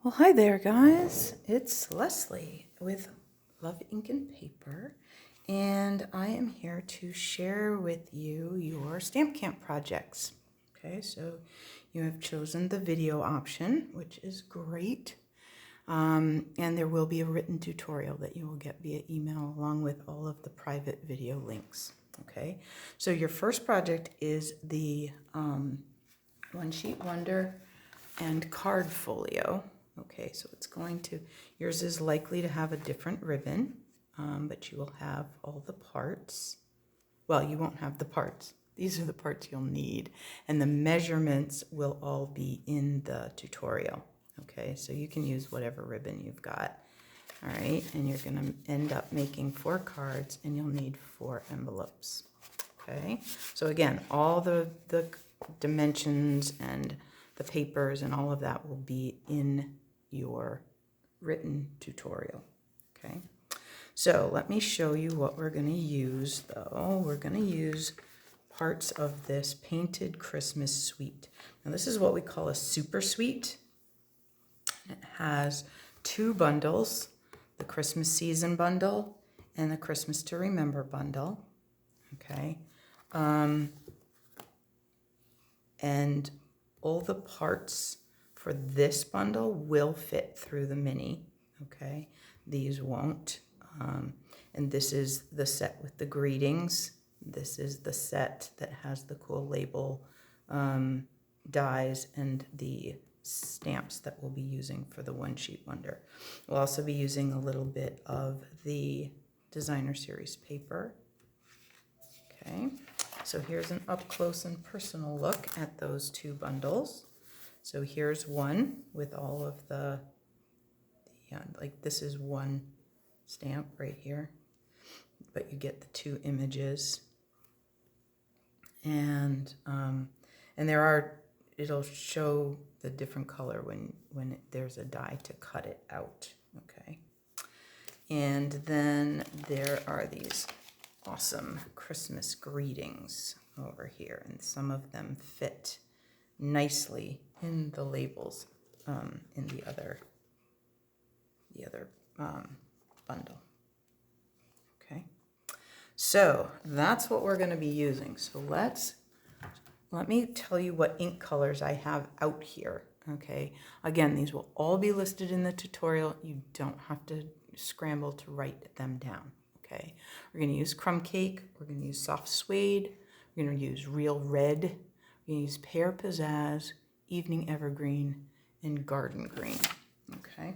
Well, hi there, guys. It's Leslie with Love Ink and Paper, and I am here to share with you your stamp camp projects. Okay, so you have chosen the video option, which is great, and there will be a written tutorial that you will get via email along with all of the private video links. Okay, so your first project is the One Sheet Wonder and card folio. Okay, so it's going to, yours is likely to have a different ribbon, but you will have all the parts. Well, you won't have the parts. These are the parts you'll need, and the measurements will all be in the tutorial. Okay, so you can use whatever ribbon you've got. All right, and you're going to end up making 4 cards, and you'll need 4 envelopes. Okay, so again, all the dimensions and the papers and all of that will be in your written tutorial. Okay, so let me show you what we're going to use though. We're going to use parts of this painted Christmas suite. Now this is what we call a super suite. It has 2 bundles, the Christmas season bundle and the Christmas to remember bundle. Okay, and all the parts for this bundle will fit through the mini, okay? These won't. And this is the set with the greetings. This is the set that has the cool label dies and the stamps that we'll be using for the One Sheet Wonder. We'll also be using a little bit of the designer series paper. Okay, so here's an up close and personal look at those 2 bundles. So here's one with all of the like this is one stamp right here, but you get the 2 images, and there are, it'll show the different color when there's a die to cut it out. Okay, and then there are these awesome Christmas greetings over here, and some of them fit nicely in the labels in the other bundle. Okay, so that's what we're going to be using. So let me tell you what ink colors I have out here. Okay, again, these will all be listed in the tutorial. You don't have to scramble to write them down. Okay, we're going to use Crumb Cake, we're going to use soft suede, we're going to use real red, we're going to use Pear, Pizzazz, Evening Evergreen, and Garden Green. Okay,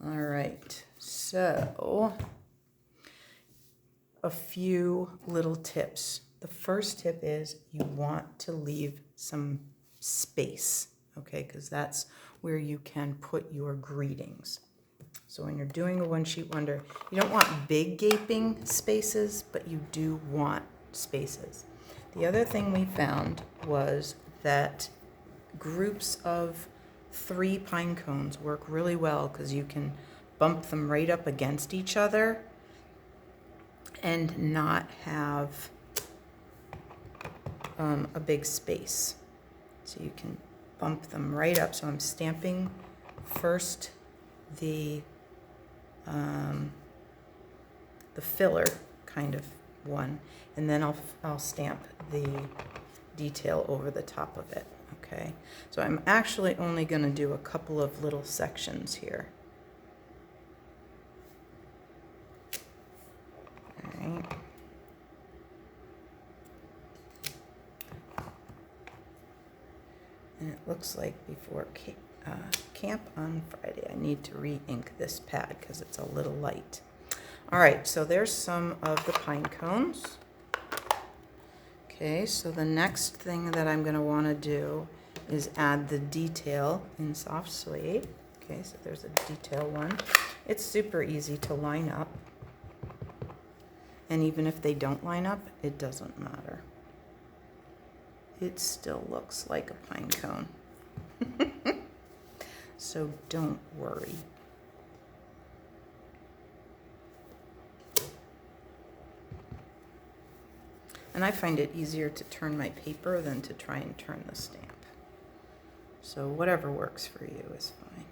all right, so a few little tips. The first tip is you want to leave some space, okay, because that's where you can put your greetings. So when you're doing a One Sheet Wonder, you don't want big gaping spaces, but you do want spaces. The other thing we found was that groups of 3 pine cones work really well because you can bump them right up against each other and not have a big space. So you can bump them right up. So I'm stamping first the filler kind of one, and then I'll stamp the detail over the top of it. Okay, so I'm actually only going to do a couple of little sections here. All right. And it looks like before camp on Friday, I need to re-ink this pad because it's a little light. All right, so there's some of the pine cones. Okay, so the next thing that I'm going to want to do is add the detail in soft suede. Okay, so there's a detail one. It's super easy to line up. And even if they don't line up, it doesn't matter. It still looks like a pine cone. So don't worry. And I find it easier to turn my paper than to try and turn the stamp. So whatever works for you is fine.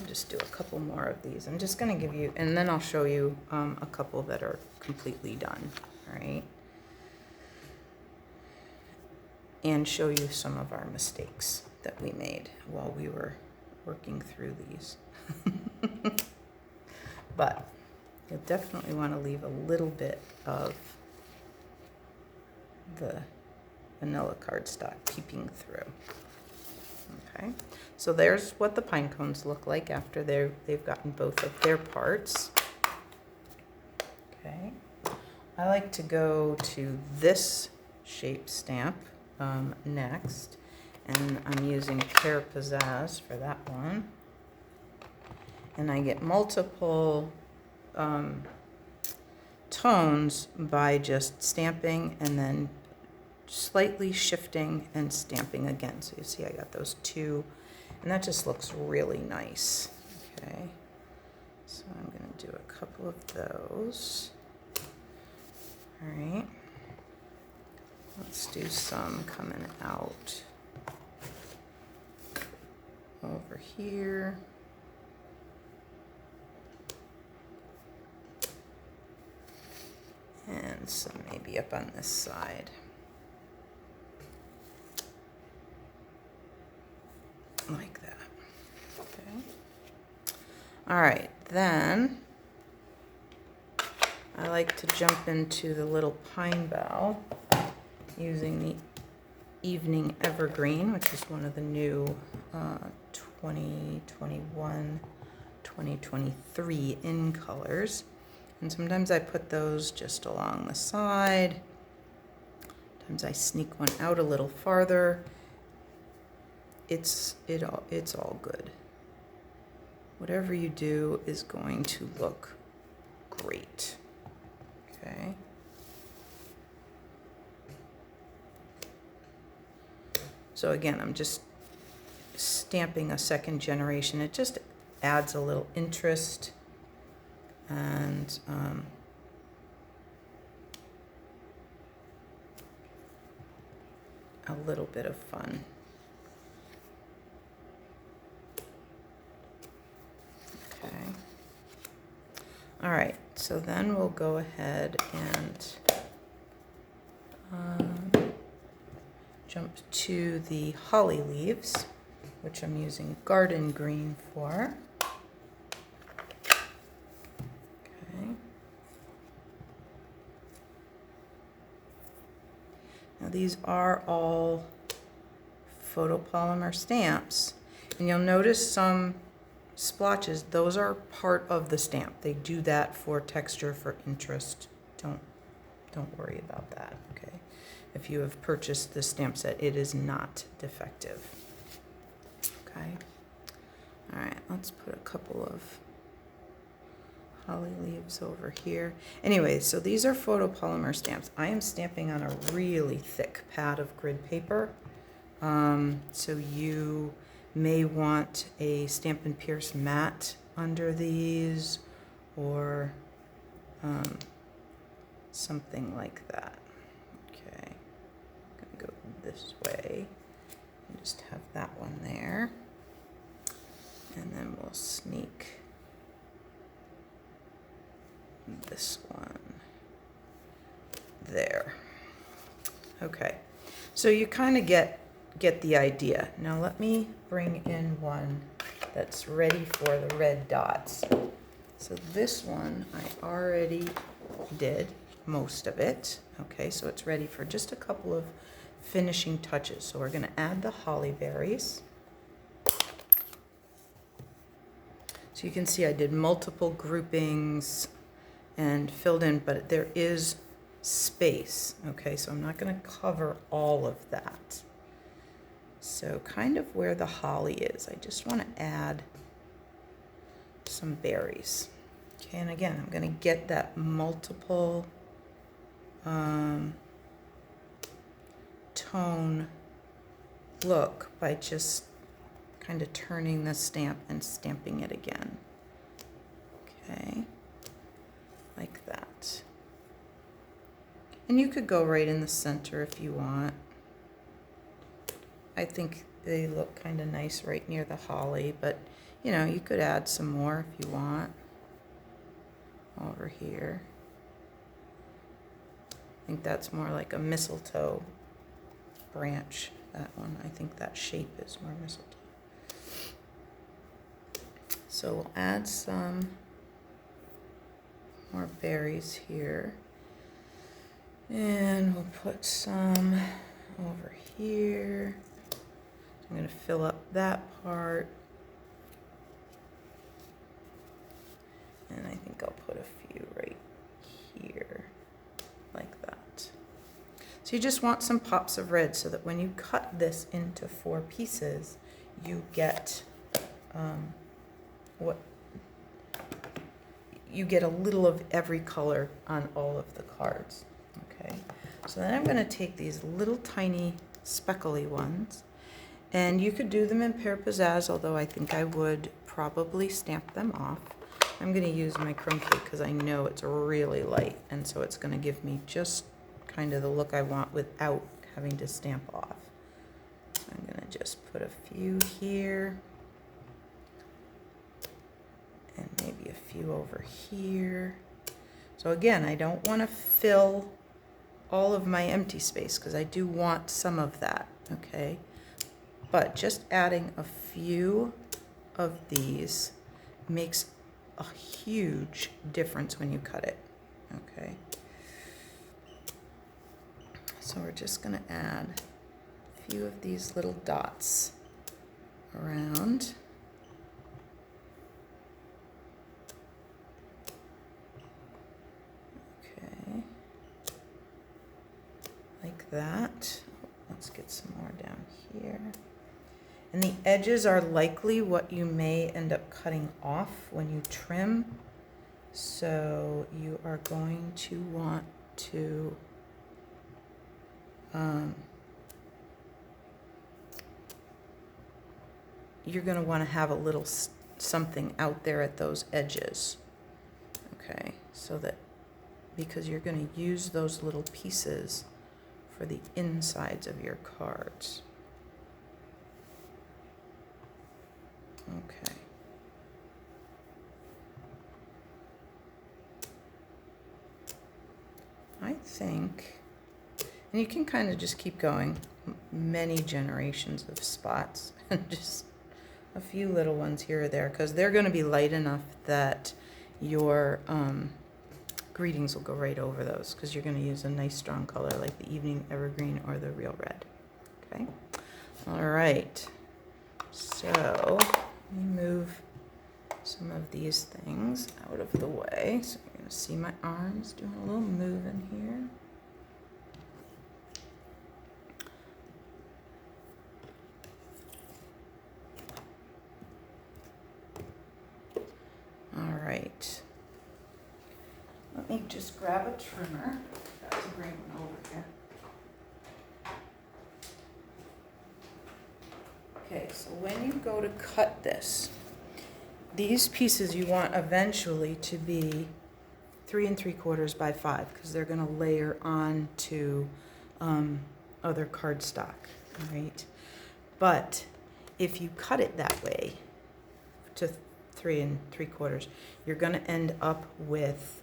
I'll just do a couple more of these. I'm just going to give you, and then I'll show you a couple that are completely done, all right? And show you some of our mistakes that we made while we were working through these. But you'll definitely want to leave a little bit of the vanilla cardstock peeping through. Okay, so there's what the pine cones look like after they've gotten both of their parts. Okay, I like to go to this shape stamp next, and I'm using Pear Pizzazz for that one. And I get multiple tones by just stamping and then slightly shifting and stamping again. So you see I got those two, and that just looks really nice. Okay, so I'm going to do a couple of those. All right, let's do some coming out over here. And some maybe up on this side. Like that. Okay. All right, then I like to jump into the little pine bough using the Evening Evergreen, which is one of the new 2021-2023 in colors. And sometimes I put those just along the side. Sometimes I sneak one out a little farther. It's all good. Whatever you do is going to look great. Okay. So again, I'm just stamping a second generation. It just adds a little interest and a little bit of fun. Okay. All right, so then we'll go ahead and jump to the holly leaves, which I'm using garden green for. Now these are all photopolymer stamps, and you'll notice some splotches. Those are part of the stamp. They do that for texture, for interest. Don't worry about that, okay? If you have purchased the stamp set, it is not defective. Okay. All right, let's put a couple of holly leaves over here. Anyway, so these are photopolymer stamps. I am stamping on a really thick pad of grid paper. So you may want a Stampin' Pierce mat under these, or something like that. Okay, I'm gonna go this way and just have that one there. And then we'll sneak this one there. Okay, so you kind of get the idea. Now let me bring in one that's ready for the red dots. So this one I already did most of it. Okay, so it's ready for just a couple of finishing touches. So we're going to add the holly berries. So you can see I did multiple groupings and filled in, but there is space. Okay, so I'm not going to cover all of that. So kind of where the holly is, I just want to add some berries. Okay, and again, I'm going to get that multiple tone look by just kind of turning the stamp and stamping it again. Okay, like that. And you could go right in the center if you want. I think they look kind of nice right near the holly, but You know, you could add some more if you want over here. I think that's more like a mistletoe branch, that one. I think that shape is more mistletoe. So we'll add some more berries here. And we'll put some over here. I'm going to fill up that part. And I think I'll put a few right here, like that. So you just want some pops of red so that when you cut this into 4 pieces, you get you get a little of every color on all of the cards. Okay, so then I'm going to take these little tiny speckly ones, and you could do them in Pear Pizzazz, although I think I would probably stamp them off. I'm going to use my Crumb Cake because I know it's really light, and so it's going to give me just kind of the look I want without having to stamp off. I'm going to just put a few here, and maybe a few over here. So again, I don't want to fill all of my empty space because I do want some of that, okay? But just adding a few of these makes a huge difference when you cut it, okay? So we're just going to add a few of these little dots around. Okay, like that. Let's get some more down here. And the edges are likely what you may end up cutting off when you trim. So you are going to want to you're going to want to have a little something out there at those edges. Okay, so that because you're going to use those little pieces for the insides of your cards. Okay. I think, and you can kind of just keep going, many generations of spots, and just a few little ones here or there, because they're going to be light enough that your greetings will go right over those, because you're going to use a nice strong color like the Evening Evergreen or the Real Red. Okay. All right. So let me move some of these things out of the way. So you're going to see my arms doing a little moving here. All right. Let me just grab a trimmer. Got to bring one over here. Okay, so when you go to cut this, these pieces you want eventually to be 3 3/4 by 5 because they're going to layer on to other cardstock, right? But if you cut it that way to 3 3/4, you're going to end up with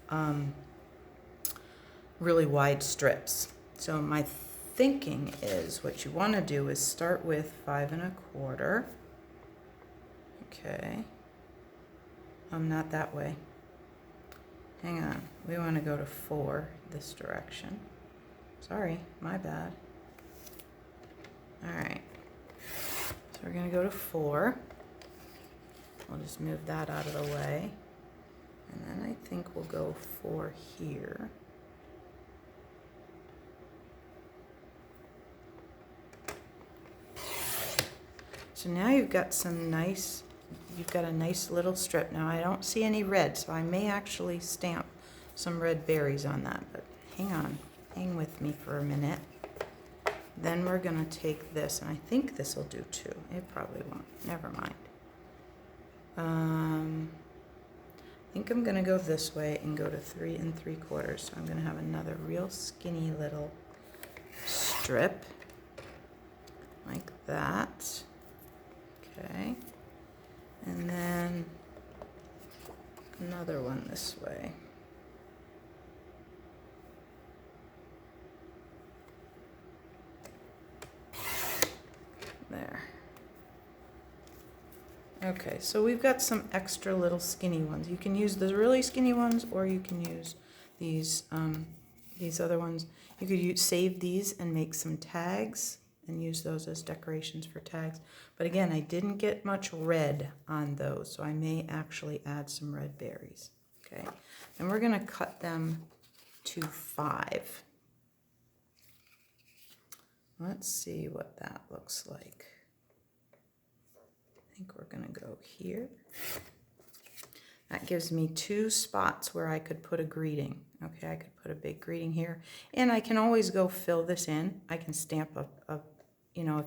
really wide strips. So my thinking is what you want to do is start with 5 1/4. Okay. Not that way. Hang on. We want to go to 4 this direction. Sorry, my bad. All right. So we're going to go to 4. I'll just move that out of the way. And then I think we'll go 4 here. So now you've got a nice little strip. Now I don't see any red, so I may actually stamp some red berries on that, but hang with me for a minute. Then we're gonna take this, and I think this will do too. It probably won't, never mind. I think I'm gonna go this way and go to 3 3/4. So I'm gonna have another real skinny little strip like that. Okay, and then another one this way. There. Okay, so we've got some extra little skinny ones. You can use the really skinny ones, or you can use these other ones. You could save these and make some tags and use those as decorations for tags. But again, I didn't get much red on those, so I may actually add some red berries. Okay, and we're gonna cut them to 5. Let's see what that looks like. I think we're gonna go here. That gives me 2 spots where I could put a greeting. Okay, I could put a big greeting here, and I can always go fill this in. I can stamp a you know,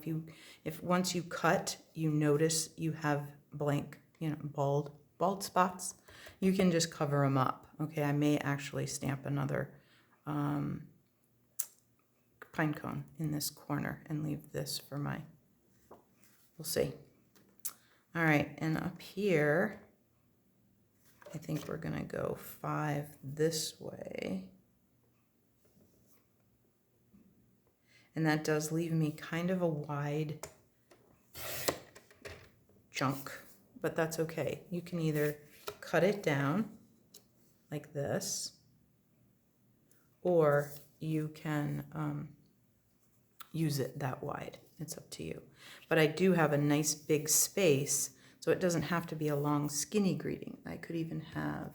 if once you cut, you notice you have blank, you know, bald spots, you can just cover them up. Okay, I may actually stamp another pine cone in this corner and leave this for my, we'll see. All right, and up here, I think we're gonna go 5 this way. And that does leave me kind of a wide chunk, but that's okay. You can either cut it down like this, or you can use it that wide. It's up to you. But I do have a nice big space, so it doesn't have to be a long skinny greeting. I could even have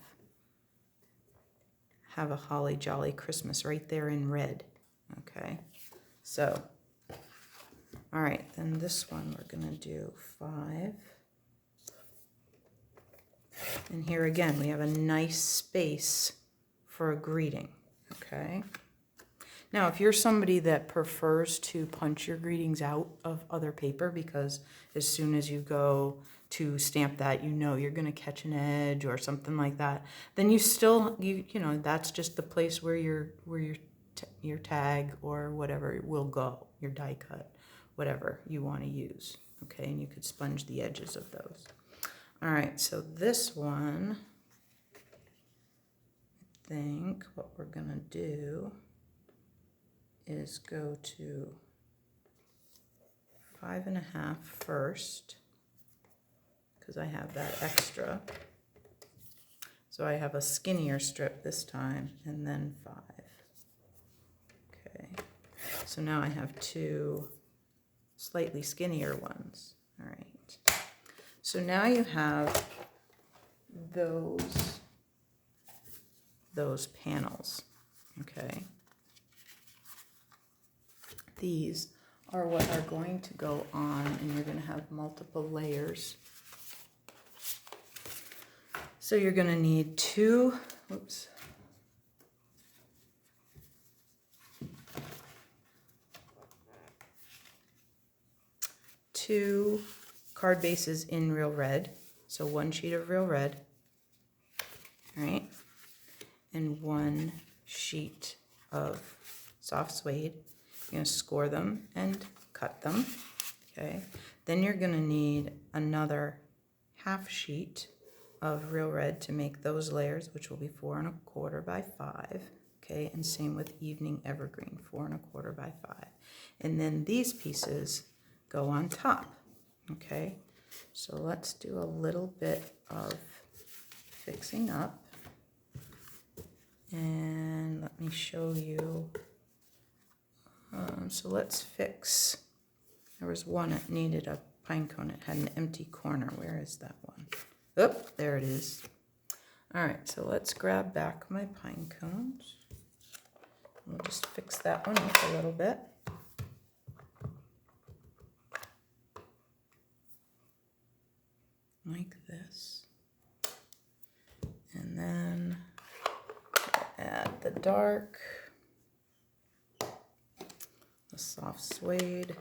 a holly jolly Christmas right there in red. Okay, so all right, then this one we're gonna do 5. And here again, we have a nice space for a greeting. Okay, now if you're somebody that prefers to punch your greetings out of other paper, because as soon as you go to stamp that, you know you're going to catch an edge or something like that, then you still, you know, that's just the place where your tag or whatever will go, your die cut, whatever you want to use. Okay, and you could sponge the edges of those. All right, so this one, I think what we're going to do is go to 5.5 first, because I have that extra. So I have a skinnier strip this time, and then 5. Okay, so now I have 2 slightly skinnier ones. All right, so now you have those panels. Okay, these are what are going to go on, and you're going to have multiple layers. So you're going to need 2, oops, two card bases in real red. So 1 sheet of real red, right, and 1 sheet of soft suede. You're going to score them and cut them. Okay, then you're going to need another half sheet of real red to make those layers, which will be 4 1/4 by 5. Okay, and same with evening evergreen, 4 1/4 by 5. And then these pieces go on top. Okay, so let's do a little bit of fixing up, and let me show you. So let's fix. There was one that needed a pine cone. It had an empty corner. Where is that one? Oh, there it is. All right, so let's grab back my pine cones. We'll just fix that one up a little bit. Like this. And then add the dark, the soft suede.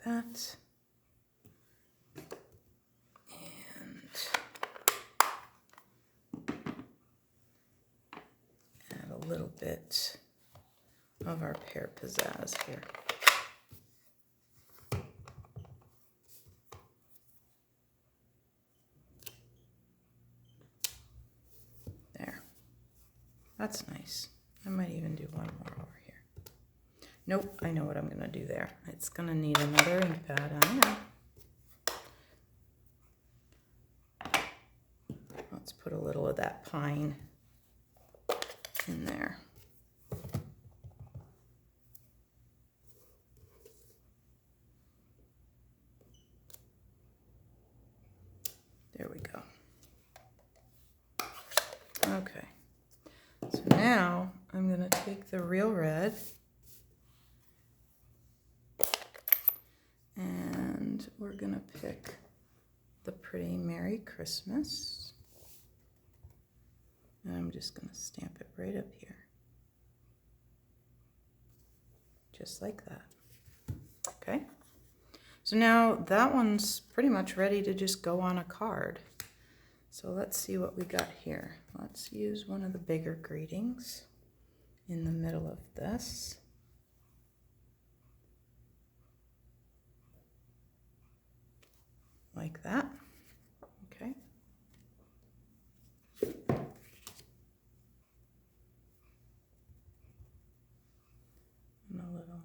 That, and add a little bit of our Pear Pizzazz here. There. That's nice. I might even do one more over here. Nope, I know what I'm going to do there. It's going to need another ink pad. I know. Let's put a little of that pine in there. There we go. Okay. So now I'm going to take the real red and we're going to pick the pretty Merry Christmas. And I'm just going to stamp it right up here. Just like that. Okay. So now that one's pretty much ready to just go on a card. So let's see what we got here. Let's use one of the bigger greetings in the middle of this. Like that. Okay. And a little.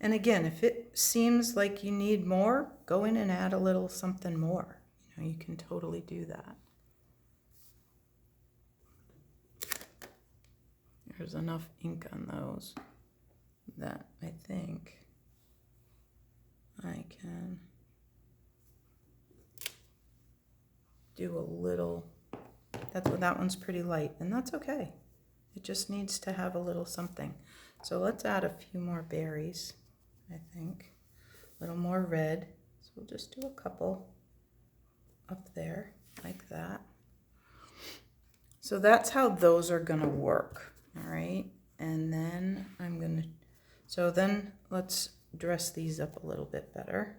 And again, if it seems like you need more, go in and add a little something more. You know, you can totally do that. There's enough ink on those that I think I can do a little. That one's pretty light, and that's okay. It just needs to have a little something. So let's add a few more berries, I think. A little more red. So we'll just do a couple up there, like that. So that's how those are gonna work, all right? And then so then let's dress these up a little bit better.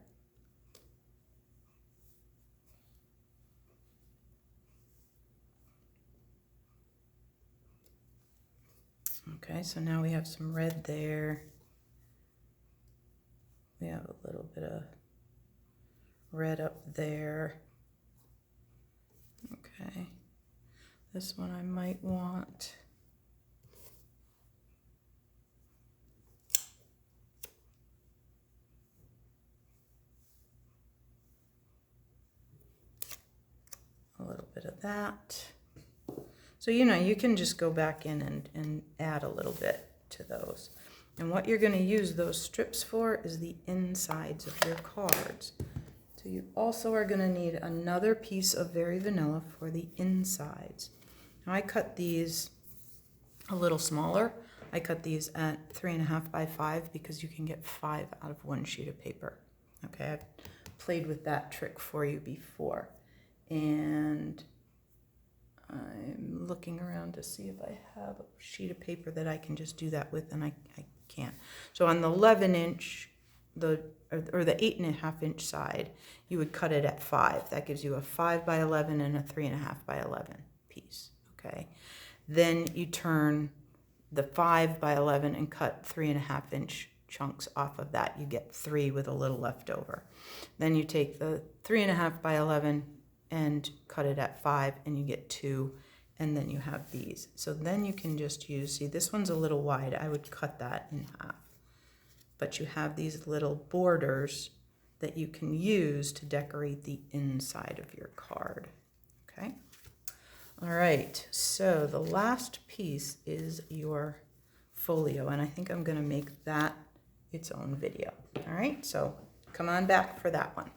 Okay, so now we have some red there. We have a little bit of red up there. Okay, this one I might want a little bit of that. So, you know, you can just go back in and add a little bit to those. And what you're going to use those strips for is the insides of your cards. So you also are going to need another piece of Very Vanilla for the insides. Now I cut these a little smaller. I cut these at 3.5 by 5 because you can get 5 out of one sheet of paper. Okay, I've played with that trick for you before. And I'm looking around to see if I have a sheet of paper that I can just do that with, and I can't. So on the 11-inch, or the 8.5 inch side, you would cut it at 5. That gives you a 5 by 11 and a 3.5 by 11 piece, okay? Then you turn the 5 by 11 and cut 3.5 inch chunks off of that. You get 3 with a little left over. Then you take the 3.5 by 11 and cut it at 5 and you get 2, and then you have these. So then you can just use, see, this one's a little wide. I would cut that in half. But you have these little borders that you can use to decorate the inside of your card, okay? All right, so the last piece is your folio, and I think I'm gonna make that its own video. All right, so come on back for that one.